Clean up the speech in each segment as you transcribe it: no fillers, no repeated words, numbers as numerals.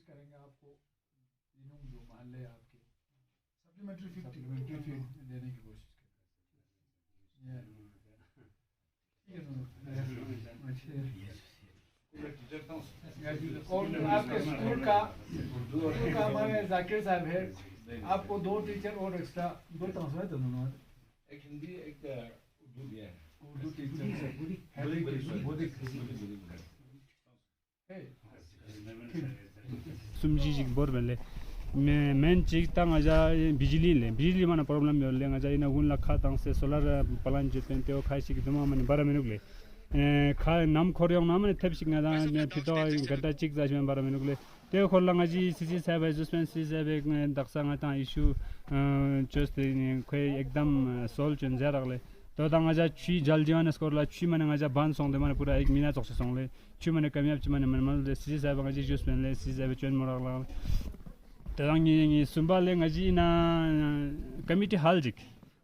करेंगे आपको तीनों जो मोहल्ले आपके सप्लीमेंट्री फीड देने की कोशिश करेंगे। और आपके स्कूल का हमारे जाकिर साहब है, आपको 2 टीचर और एक्स्ट्रा 2 ट्रांसफर है दोनों एक हिंदी एक उर्दू दिया है। उर्दू टीचर सुमजी जी बोर बेले मेन चीज तंग आजा बिजली माना प्रॉब्लम हो ले आजा इना गुन लखा तंग से सोलर प्लांट जे पेंते ओ खाई सिक दमा माने 12 मिनट ले खा नाम खोरियों नाम ने थेप सिक ना फितो गड्डा चिक जाज में 12 मिनट ले ते खोलंगा जी सीसी साहब जसमें सीसी साहब एक दक्सांगा ता इशू जस्ट कोई एकदम सोल चेंजर अगले तो तंग आजा ची जल जीवन स्कोर ला ची माने आजा बान सोंग दे माने पूरा 1 मिनट तक सोंग ले ची माने कमियाब ची माने माने सीसी साहब आजा जसमें ले सीसी साहब चेन मोरा ला तंगी सुंबाले ngaji na committee hall jik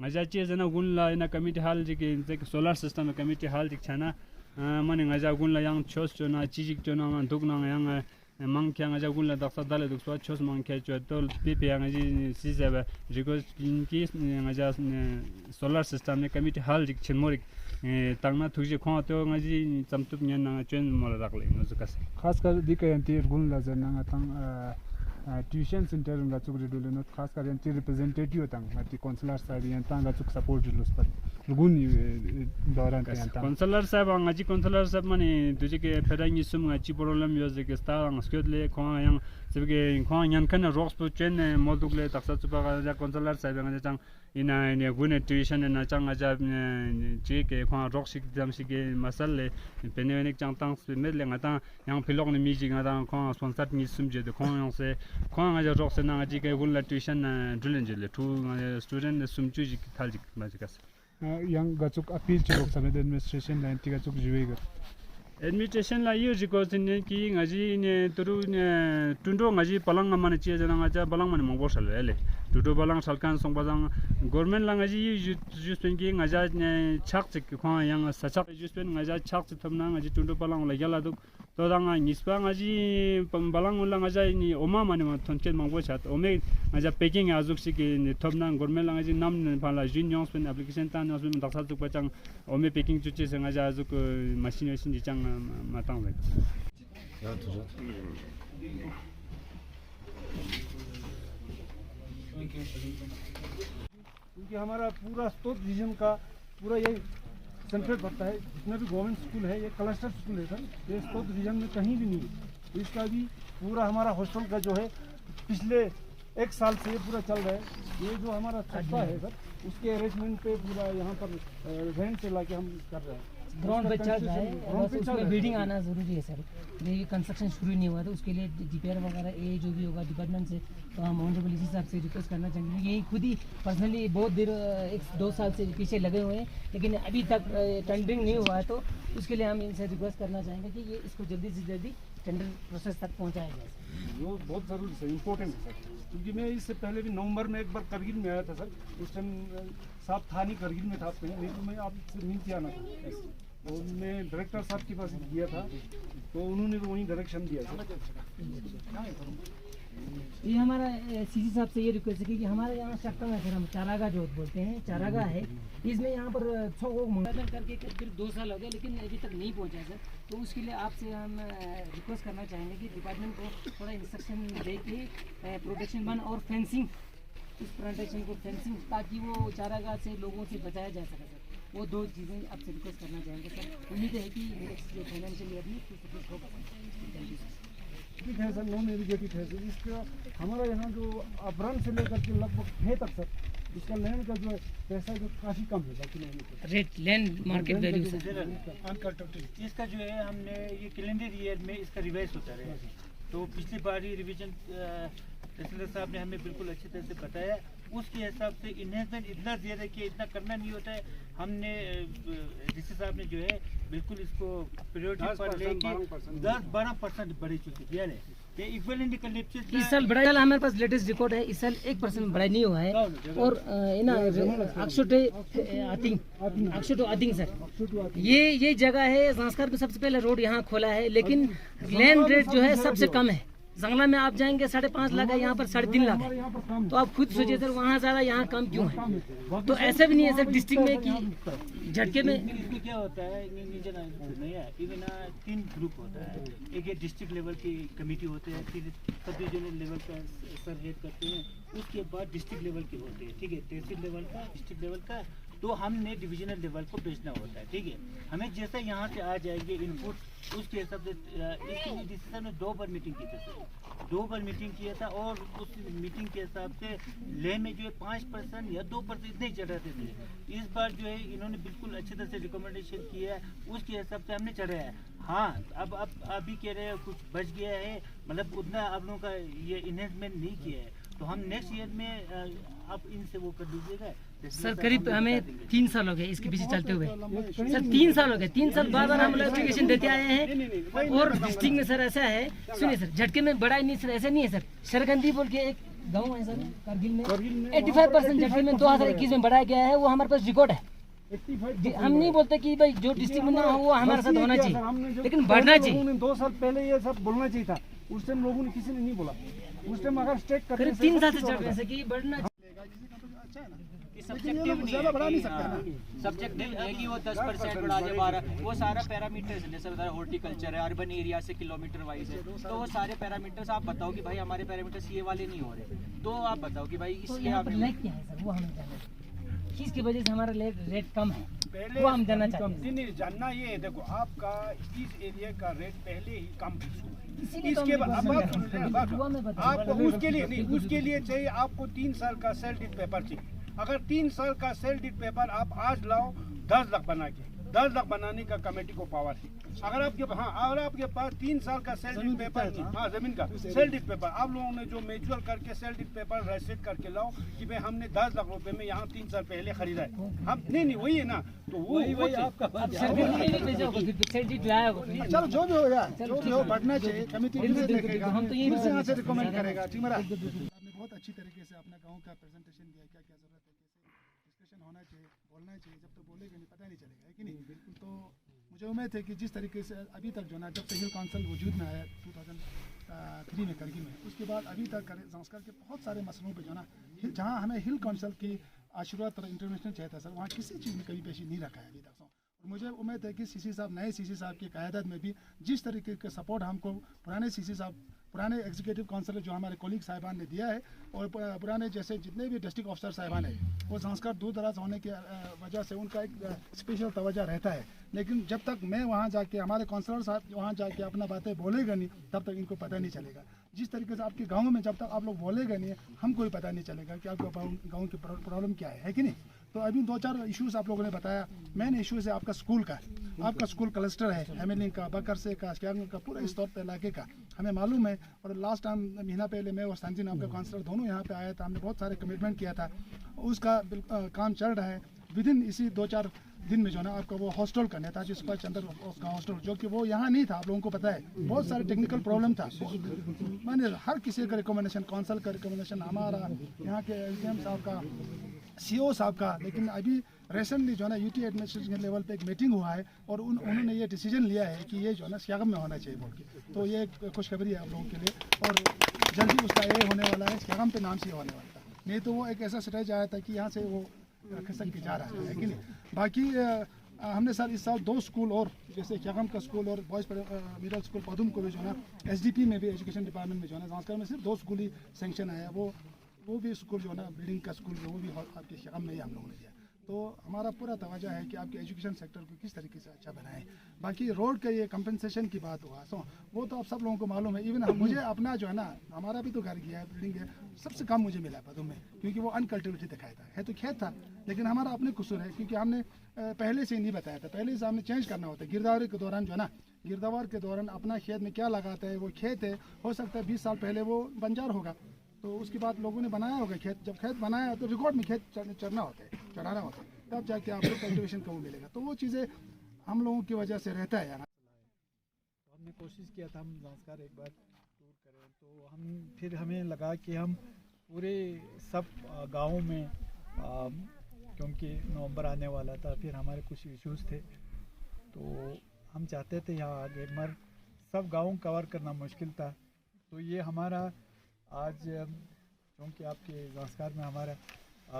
ngaja che jana gunla ina committee hall jik in solar system committee hall jik chana mane ngaja gunla yang chos chona chijik chona dugna yang mangkya ngaja gunla daksa dale dukso chos mangkya cho tol pp ngaji sizaba because in case ngaja solar system ne committee hall jik chenmorik tangna thuje kho to ngaji chamtup nyan na chen mol rakle nozukas खास कर दिके अंती गुण लजना तंग tuition centre ला चुक रेडुले न खास कर अंती रिप्रेजेंटेटिव तंग अंती काउंसलर साहब यंता ला चुक सपोर्ट दिलोस पर गुण दौरान यंता काउंसलर साहब ngaji काउंसलर साहब माने दुजे के फेरांगी सुम ngaji प्रॉब्लम योज के स्टा ngskyotle kho yang sebge kho yan kana rocks po chen modugle taksa chupa ga counsellor साहब ngaja chang ina ne gune tuition na chang aja je ke kho rocks sik dam sik masal le penenik chang tang med le ngata yang pilok ni mi ji ngata kho sponsor ni sum je de kho yang se kho ngaja rocks na ngaji ke gun la tuition dulen je le tu student sum chu ji thal ji ma ji kas yang gachuk appeal chok samed administration la anti gachuk jiwega administration la yu ji ko tin ki ngaji ne turu ne tundo ngaji palang ma ne che jana ngaja balang ma ne mong bosal le tudo balang salkan song bazang government la ngaji ju pen ki ngaja ne chak chik kho yang sachak ju pen ngaja chak chik thamna ngaji tundo balang la yala duk to dang nispa ngaji balang la ngaja ni oma ma ne ma thonchen mong bo chat ome ngaja packing azuk sik ni thomna government la ngaji nam ne phala junior pen application tan nos pen daksa tuk pachang ome packing chu che ngaja azuk machine sin ji chang matang le क्योंकि हमारा पूरा store reason का पूरा ये central पड़ता है जितना भी गवर्नमेंट स्कूल है ये क्लस्टर स्कूल है सर ये स्टोर रीजन में कहीं भी नहीं है इसका भी पूरा हमारा हॉस्टल का जो है पिछले 1 साल से ये पूरा चल रहा है ये जो हमारा छत्ता है सर उसके अरेंजमेंट पे पूरा यहाँ पर रेंट से लाके हम कर रहे हैं ग्राउंड पे चल रहा है और उसमें बिल्डिंग आना ज़रूरी है सर ये कंस्ट्रक्शन शुरू नहीं हुआ तो उसके लिए रिपेयर वगैरह ये जो भी होगा डिपार्टमेंट से तो हम ऑनरेबल इसी साहब से रिक्वेस्ट करना चाहेंगे यही खुद ही पर्सनली बहुत देर 1-2 साल से पीछे लगे हुए हैं लेकिन अभी तक टेंडरिंग नहीं हुआ है तो उसके लिए हम इनसे रिक्वेस्ट करना चाहेंगे कि ये इसको जल्दी से जल्दी टेंडर प्रोसेस तक पहुँचाया जाए वो बहुत ज़रूरी है इम्पोर्टेंट है सर क्योंकि मैं इससे पहले भी नवंबर में एक बार करगिल में आया था सर उस टाइम साहब था नहीं करगिल में था कहीं नहीं तो मैं आपसे मिलती आना था तो मैं डायरेक्टर साहब के पास गया था तो उन्होंने भी वहीं डायरेक्शन दिया था ये हमारा सीसी साहब से ये रिक्वेस्ट है कि हमारे यहाँ सेक्टर में हम चारागा जो बोलते हैं चारागा है इसमें यहाँ पर 6 लोग मंगल करके करीब 2 साल हो गए लेकिन अभी तक नहीं पहुँचा सर तो उसके लिए आपसे हम रिक्वेस्ट करना चाहेंगे कि डिपार्टमेंट को थोड़ा इंस्ट्रक्शन दे के प्रोटेक्शन बन और फेंसिंग इस प्लांटेशन को फेंसिंग ताकि वो चारागा से लोगों से बचाया जा सके सर वो 2 चीज़ें आपसे रिक्वेस्ट करना चाहेंगे सर उम्मीद है कि नेक्स्ट जो फाइनेंशियल ईयर में कुछ होगा थैंक यू सर ठीक है सर नॉन इरिगेटेड है सर इसका हमारा यहाँ जो अब्रान से लेकर के लगभग है तक सर इसका लैंड का जो पैसा जो काफ़ी कम है rate land market value uncultivated इसका जो है हमने ये कैलेंडर ईयर में इसका रिवाइज होता रहे तो पिछली बार ही रिवीजन तहसीलदार साहब ने हमें बिल्कुल अच्छी तरह से बताया उसके हिसाब से इन्हेंसमेंट इतना ज़्यादा कि इतना करना नहीं होता है हमने डीसी साहब ने जो है बिल्कुल इसको प्रायोरिटी पर लेके 10-12% बढ़ी चुकी है ये इक्विवेलेंट कलेक्शन इस साल बढ़ा हमारे पास लेटेस्ट रिकॉर्ड है इस साल 1% बढ़ा नहीं हुआ है और अक्षोटे आतिंग सर ये जगह है संस्कार को सबसे पहले रोड यहाँ खोला है लेकिन लैंड रेट जो है सबसे कम है जंगला में आप जाएंगे 5.5 लाख है, यहाँ पर 3.5 लाख है। यहाँ पर कम तो आप खुद सोचिए सर, वहाँ ज़्यादा यहाँ कम क्यों है? तो ऐसा भी नहीं है सर डिस्ट्रिक्ट में कि झटके में। इसमें क्या होता है, नहीं है, इवन 3 ग्रुप होता है। एक ये डिस्ट्रिक्ट लेवल की कमेटी होते हैं, फिर सब डिविजनल लेवल का सर हेड करते हैं, उसके बाद डिस्ट्रिक्ट लेवल के होते हैं, ठीक है, तहसील लेवल का, डिस्ट्रिक्ट लेवल का, तो हमने डिविजनल लेवल को भेजना होता है, ठीक है। हमें जैसे यहाँ से आ जाएंगे इनपुट, उसके हिसाब से इसके लिए डिसीजन में 2 बार मीटिंग की थी सर, 2 बार मीटिंग किया था, और उस मीटिंग के हिसाब से लेह में जो है 5% या 2% इतने ही चढ़ाते थे। इस बार जो है इन्होंने बिल्कुल अच्छी तरह से रिकमेंडेशन किया है, उसके हिसाब से हमने चढ़ाया है। हाँ, अब अभी कह रहे हैं कुछ बच गया है, मतलब उतना आप लोगों का ये इन्वेस्टमेंट नहीं किया है, तो हम नेक्स्ट ईयर में आप इनसे वो कर दीजिएगा सर। करीब हमें 3 साल हो गए इसके पीछे चलते हुए सर, 3 साल हो गए, 3 साल बाद हम लोग एप्लीकेशन देते आए हैं। और डिस्ट्रिक्ट में सर ऐसा है, सुनिए सर, झटके में बड़ा नहीं सर, ऐसा नहीं है सर। शरगंदी बोल के एक गाँव है सर कारगिल में, 85% झटके में 2021 में बढ़ाया गया है, वो हमारे पास रिकॉर्ड है। हम नहीं बोलते कि भाई जो डिस्ट्रिक्ट में ना हो वो हमारे साथ होना चाहिए, लेकिन बढ़ना चाहिए। 2 साल पहले ये सब बोलना चाहिए था, उस टाइम लोगों ने किसी ने नहीं बोला। उस टाइम अगर स्टेट कर करीब 3 साल से चल रहे हैं कि बढ़ना सब्जेक्टिव ज़्यादा बढ़ा नहीं सकता ना, सब्जेक्टिव है कि वो 10% बढ़ा दे 12, वो सारा पैरामीटर्स है, जैसे बता हॉर्टिकल्चर है, अर्बन एरिया से किलोमीटर वाइज है, तो वो सारे पैरामीटर्स आप बताओ कि भाई हमारे पैरामीटर्स ये वाले नहीं हो रहे, तो आप बताओ कि भाई इसलिए आप लेट क्या है सर, वो हमें जानना है। किसकी वजह से हमारा रेट कम है, वो हम जानना चाहते हैं। नहीं, जानना ये है, देखो आपका इस एरिया का रेट पहले ही कम फिक्स हुआ है, इसीलिए इसके बाद तो आपको उसके लिए नहीं, उसके लिए चाहिए आपको 3 साल का सेल डीड पेपर चाहिए। अगर 3 साल का सेल डीड पेपर आप आज लाओ 10 लाख बना के, 10 लाख बनाने का कमेटी को पावर है। अगर आपके पास 3 साल का सेल डीड पेपर नहीं, हाँ जमीन का सेल डीड पेपर, आप लोगों ने जो म्यूचुअल करके सेल डीड पेपर रजिस्ट्रेट करके लाओ कि भाई हमने 10 लाख रुपए में यहाँ 3 साल पहले खरीदा है, हम नहीं वही है ना, तो वही आपका चलो जो भी हो यार, जो भी हो बढ़ना चाहिए, कमेटी देखेगा, हम तो यहाँ से रिकमेंड करेगा। ठीक मेरा आपने बहुत अच्छी तरीके से अपना गाँव का प्रेजेंटेशन दिया, क्या क्या जरूरत है, कैसे डिस्कशन होना चाहिए, बोलना चाहिए, जब तक बोलेगा नहीं पता नहीं चलेगा, है कि नहीं। बिल्कुल। तो मुझे उम्मीद है कि जिस तरीके से अभी तक जो ना, जब से हिल काउंसिल वजूद में आया 2003 में करगिल में, उसके बाद अभी तक संस्कार के बहुत सारे मसलों पे जो ना, जहाँ हमें हिल काउंसिल की आशीर्वाद और इंटरवेंशन चाहिए था सर, वहाँ किसी चीज़ में कभी पेशी नहीं रखा है अभी तक। और मुझे उम्मीद है कि सीसी साहब, नए सीसी साहब की क़यादत में भी जिस तरीके का सपोर्ट हमको पुराने सीसी साहब, पुराने एग्जीक्यूटिव काउंसिलर जो हमारे कोलीग साहिबान ने दिया है, और पुराने जैसे जितने भी डिस्ट्रिक्ट ऑफिसर साहिबान है, वो संस्कार दूर दराज होने की वजह से उनका एक स्पेशल तवज्जो रहता है। लेकिन जब तक मैं वहाँ जाके, हमारे काउंसलर साहब वहाँ जाके अपना बातें बोलेगा नहीं, तब तक इनको पता नहीं चलेगा। जिस तरीके से आपके गाँव में जब तक आप लोग बोलेगा नहीं, हमको भी पता नहीं चलेगा कि आपका गाँव की प्रॉब्लम क्या है कि नहीं। तो अभी 2-4 इश्यूज़ आप लोगों ने बताया। मेन इश्यूज़ है आपका स्कूल का, आपका स्कूल क्लस्टर है, हेमिलिंग का, बकरसे का, श्यागंग का, पूरा इस तौर पर इलाके का हमें मालूम है। और लास्ट टाइम महीना पहले मैं और संजीन आपका काउंसलर दोनों यहाँ पे आया था, हमने बहुत सारे कमिटमेंट किया था, उसका काम चल रहा है। विदिन इसी 2-4 दिन में जो ना आपका वो हॉस्टल का नेताजी सुभाष चंद्र उसका हॉस्टल, जो कि वो यहाँ नहीं था, आप लोगों को पता है, बहुत सारे टेक्निकल प्रॉब्लम था। मैंने हर किसी का रिकमेंडेशन, काउंसिल का रिकमेंडेशन, हमारा यहाँ के एसडीएम साहब का, सीओ साहब का, लेकिन अभी रिसेंटली जो है ना यूटी एडमिनिस्ट्रेशन लेवल पे एक मीटिंग हुआ है, और उन्होंने ये डिसीजन लिया है कि ये जो है ना श्यागम में होना चाहिए बोल के। तो ये खुशखबरी है आप लोगों के लिए, और जल्दी उसका ये होने वाला है, श्यागम पे नाम से होने वाला था। नहीं तो वो एक ऐसा स्टेज आया था कि यहाँ से वो खिसक के जा रहा है कि नहीं। बाकी हमने सर इस साल 2 स्कूल और, जैसे श्यागम का स्कूल और बॉयज़ मिडिल स्कूल पदुम को भी जो है ना एसडीपी में भी, एजुकेशन डिपार्टमेंट में जो है ना, संस्कार में सिर्फ 2 स्कूल ही सेंक्शन आया, वो भी स्कूल जो है ना, बिल्डिंग का स्कूल वो भी आपके श्यागम में ही हम लोगों ने दिया। तो हमारा पूरा तवज्जो है कि आपके एजुकेशन सेक्टर को किस तरीके से अच्छा बनाएं। बाकी रोड का ये कंपनसेशन की बात हुआ, सो वो तो आप सब लोगों को मालूम है। इवन मुझे अपना जो है ना, हमारा भी तो घर गया है, बिल्डिंग है, सबसे कम मुझे मिला पदम में, क्योंकि वो अनकल्टिवेटेड दिखाया था, है तो खेत था, लेकिन हमारा अपने कसूर है, क्योंकि हमने पहले से ही नहीं बताया था, पहले से हमने चेंज करना होता है। गिरदावरी के दौरान जो है ना, गिरदावर के दौरान अपना खेत में क्या लगाता है, वो खेत है, हो सकता है 20 साल पहले वो बंजार होगा, तो उसके बाद लोगों ने बनाया होगा खेत। जब खेत बनाया तो रिकॉर्ड में खेत चढ़ना होता है, चढ़ाना होता है, तब जाके आपको कल्टिवेशन कम मिलेगा। तो वो चीज़ें हम लोगों की वजह से रहता है। तो हमने कोशिश किया था हम संस्कार एक बार टूर करें, तो फिर हमें लगा कि हम पूरे सब गाँवों में, क्योंकि नवंबर आने वाला था, फिर हमारे कुछ इश्यूज़ थे, तो हम चाहते थे यहाँ आगे, मगर सब गाँव कवर करना मुश्किल था, तो ये हमारा आज क्योंकि आपके ज़ांस्कार में हमारा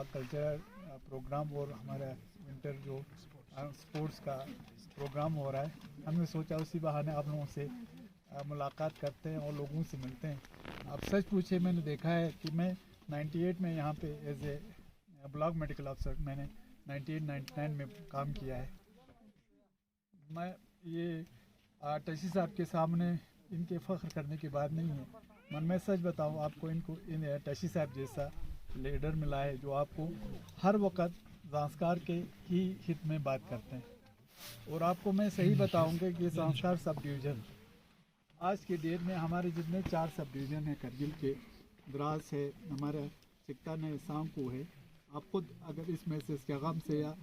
कल्चरल प्रोग्राम और हमारा विंटर जो स्पोर्ट्स का प्रोग्राम हो रहा है, हमने सोचा उसी बहाने आप लोगों से मुलाकात करते हैं और लोगों से मिलते हैं। आप सच पूछे, मैंने देखा है कि मैं 98 में यहाँ पे as a block medical officer मैंने 98-99 में काम किया है। मैं ये टशी साहब के सामने इनके फ़ख्र करने की बात नहीं है, मैं सच बताऊं आपको, इनको इन टशी साहब जैसा लीडर मिला है जो आपको हर वक्त ज़ांस्कार के ही हित में बात करते हैं। और आपको मैं सही बताऊंगा कि ज़ांस्कार सब डिवीज़न आज के डेट में हमारे जितने 4 सब डिवीज़न हैं, करगिल के, द्रास है, हमारा चिकतान है, सांकू है। आप खुद अगर इस मैसेज के गम से या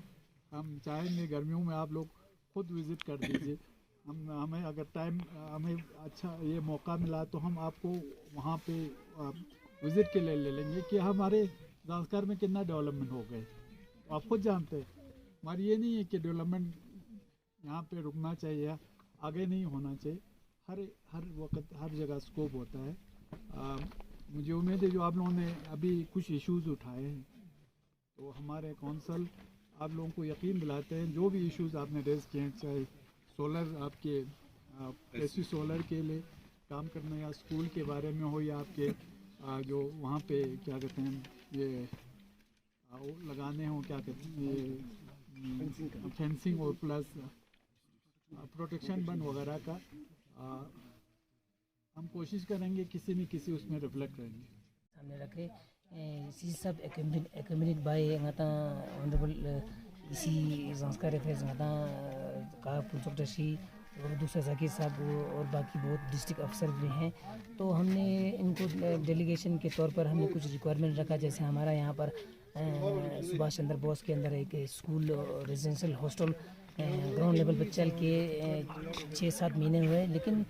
हम चाहेंगे गर्मियों में आप लोग खुद विज़िट कर दीजिए। हमें अगर टाइम हमें अच्छा ये मौका मिला तो हम आपको वहाँ पे विज़िट के लिए ले लेंगे कि हमारे ज़ांस्कार में कितना डेवलपमेंट हो गए। आप खुद जानते हैं, हमारी ये नहीं है कि डेवलपमेंट यहाँ पे रुकना चाहिए या आगे नहीं होना चाहिए, हर वक्त हर जगह स्कोप होता है। मुझे उम्मीद है जो आप लोगों ने अभी कुछ इश्यूज़ उठाए हैं तो हमारे कौंसल आप लोगों को यकीन दिलाते हैं जो भी इश्यूज़ आपने रेज़ किए हैं, चाहे सोलर आपके ऐसी सोलर के लिए काम करना या स्कूल के बारे में हो या आपके जो वहाँ पे क्या कहते हैं ये लगाने हों, क्या कहते हैं ये फेंसिंग और प्लस प्रोटेक्शन बन वगैरह का हम कोशिश करेंगे किसी न किसी उसमें रिफ्लेक्ट करेंगे। सामने रखे सी सब एक्यूमिनेट बाय ngata ऑनरेबल इसी ज़ांस्कार अफेयर्स ngata का पुंसक टशी और दूसरा जाकिर साहब और बाकी बहुत डिस्ट्रिक्ट अफसर भी हैं। तो हमने इनको डेलीगेशन के तौर पर हमने कुछ रिक्वायरमेंट रखा, जैसे हमारा यहाँ पर सुभाष चंद्र बोस के अंदर एक school residential hostel ground level पर चल के 6-7 महीने हुए, लेकिन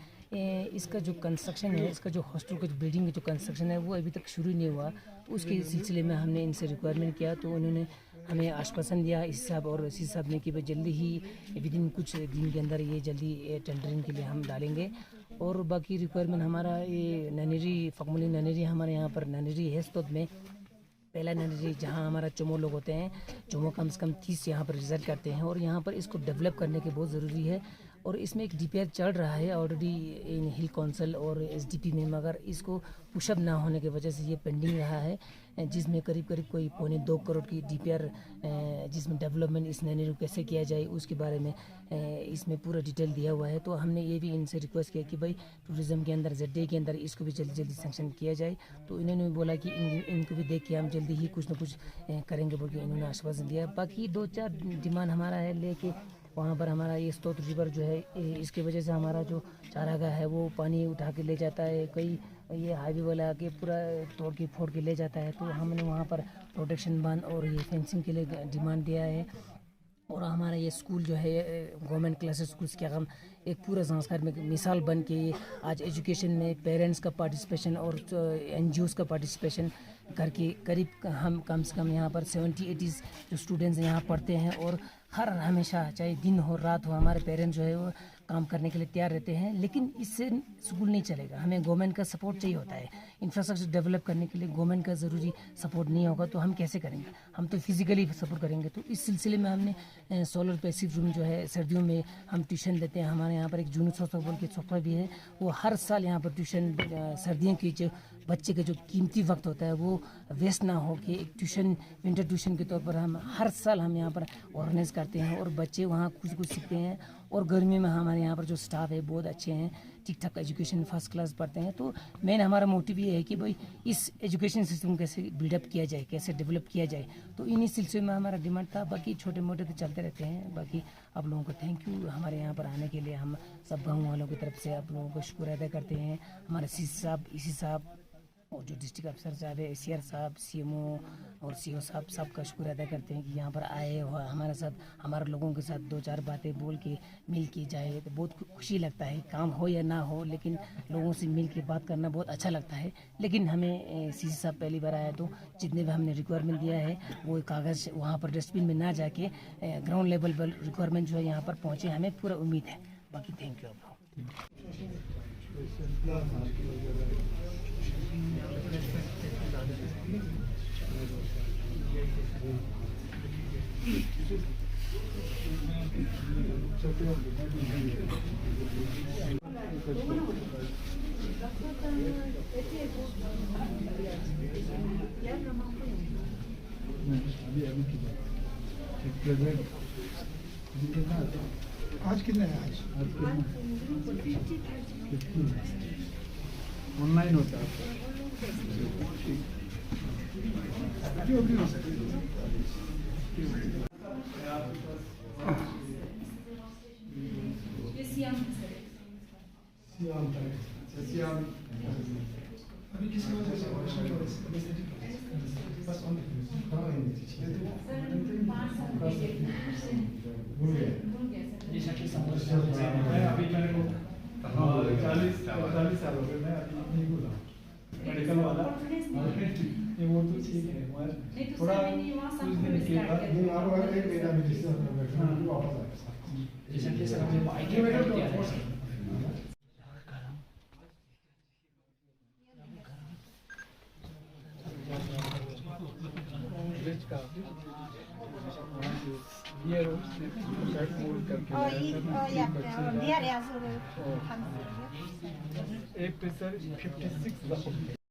इसका जो कंस्ट्रक्शन है, इसका जो हॉस्टल का जो बिल्डिंग का जो कंस्ट्रक्शन है वो अभी तक शुरू नहीं हुआ। तो उसके सिलसिले में हमने इनसे रिक्वायरमेंट किया तो उन्होंने हमें आश्वासन दिया इस साहब और सी साहब ने कि भाई जल्दी ही विदिन कुछ दिन के अंदर ये जल्दी टेंडरिंग के लिए हम डालेंगे। और बाकी रिक्वायरमेंट हमारा ये ननेरी फकमुली ननेरी हमारे यहाँ पर ननेरी है स्तोद में पहला ननेरी जहाँ हमारा चमो लोग होते हैं, चमो कम से कम 30 यहाँ पर रिजल्ट करते हैं और यहाँ पर इसको डेवलप करने के बहुत ज़रूरी है। और इसमें एक डीपीआर चल रहा है ऑलरेडी इन हिल काउंसिल और एसडीपी में, मगर इसको पुशअप ना होने की वजह से ये पेंडिंग रहा है, जिसमें करीब कोई 2.25 करोड़ की डीपीआर जिसमें डेवलपमेंट इस नैनी को कैसे किया जाए उसके बारे में इसमें पूरा डिटेल दिया हुआ है। तो हमने ये भी इनसे रिक्वेस्ट किया कि भाई टूरिज़्म के अंदर ZDA के अंदर इसको भी जल्दी सैंक्शन किया जाए। तो इन्होंने बोला कि इनको भी देख के हम जल्दी ही कुछ ना कुछ करेंगे बोल के इन्होंने आश्वासन दिया। बाकी 2-4 डिमांड हमारा है लेके वहाँ पर हमारा ये स्तोत रिवर जो है इसके वजह से हमारा जो चारागाह है वो पानी उठा के ले जाता है, कई ये हाईवे वाला आके पूरा तोड़ के फोड़ के ले जाता है। तो हमने वहाँ पर प्रोटेक्शन बंद और ये फेंसिंग के लिए डिमांड दिया है। और हमारा ये स्कूल जो है गवर्नमेंट क्लासेस स्कूल्स क्या हम एक पूरा ज़ांस्कार में मिसाल बन के आज एजुकेशन में पेरेंट्स का पार्टिसिपेशन और NGOs का पार्टिसिपेशन करके करीब हम कम से कम यहाँ पर 70-80 जो स्टूडेंट्स यहाँ पढ़ते हैं और हर हमेशा चाहे दिन हो रात हो हमारे पेरेंट्स जो है वो काम करने के लिए तैयार रहते हैं। लेकिन इससे स्कूल नहीं चलेगा, हमें गवर्नमेंट का सपोर्ट चाहिए होता है। इंफ्रास्ट्रक्चर डेवलप करने के लिए गवर्नमेंट का ज़रूरी सपोर्ट नहीं होगा तो हम कैसे करेंगे, हम तो फिजिकली सपोर्ट करेंगे। तो इस सिलसिले में हमने सोलर पैसिव रूम जो है सर्दियों में हम ट्यूशन देते हैं। हमारे यहाँ पर एक जूनियर सोफा बोल के सोफा भी है, वो हर साल यहाँ पर ट्यूशन सर्दियों की जो बच्चे का जो कीमती वक्त होता है वो वेस्ट ना हो के एक ट्यूशन विंटर ट्यूशन के तौर पर हम हर साल हम यहाँ पर ऑर्गेनाइज करते हैं और बच्चे वहाँ कुछ सीखते हैं। और गर्मी में हमारे यहाँ पर जो स्टाफ है बहुत अच्छे हैं, ठीक ठाक एजुकेशन फर्स्ट क्लास पढ़ते हैं। तो मेन हमारा मोटिव ये है कि भाई इस एजुकेशन सिस्टम कैसे बिल्डअप किया जाए, कैसे डेवलप किया जाए। तो इन्हीं सिलसिले में हमारा डिमांड था, बाकी छोटे मोटे तो चलते रहते हैं। बाकी आप लोगों को थैंक यू हमारे यहाँ पर आने के लिए, हम सब गाँव वालों की तरफ से आप लोगों को शुक्र अदा करते हैं। हमारे सी साहब इसी साहब और जो डिस्ट्रिक्ट अफसर साहब है ACR साहब CMO और CO साहब सबका शुक्र अदा करते हैं कि यहाँ पर आए और हमारे साथ हमारे लोगों के साथ 2-4 बातें बोल के मिल के जाए तो बहुत खुशी लगता है। काम हो या ना हो लेकिन लोगों से मिल के बात करना बहुत अच्छा लगता है। लेकिन हमें CC साहब पहली बार आया तो जितने भी हमने रिक्वायरमेंट दिया है वो कागज़ वहाँ पर डस्टबिन में ना जाके ग्राउंड लेवल पर रिक्वायरमेंट जो है यहाँ पर पहुँचे, हमें पूरा उम्मीद है। बाकी थैंक यू आप लोग। आज कितने हैं आज ऑनलाइन होता है जो भी हो सकता अभी किसकी वजह से बस ये शक्ल समस्या है अभी मेरे को 40 साल हो गए मैं अभी नहीं बोला मेडिकल वाला ये वो तो ठीक है थोड़ा कुछ दिन के बाद ये आप अगर एक महीना में जिससे हम वापस आए ये शक्ल से हमें बाइक में किया है एक प्रेशर 56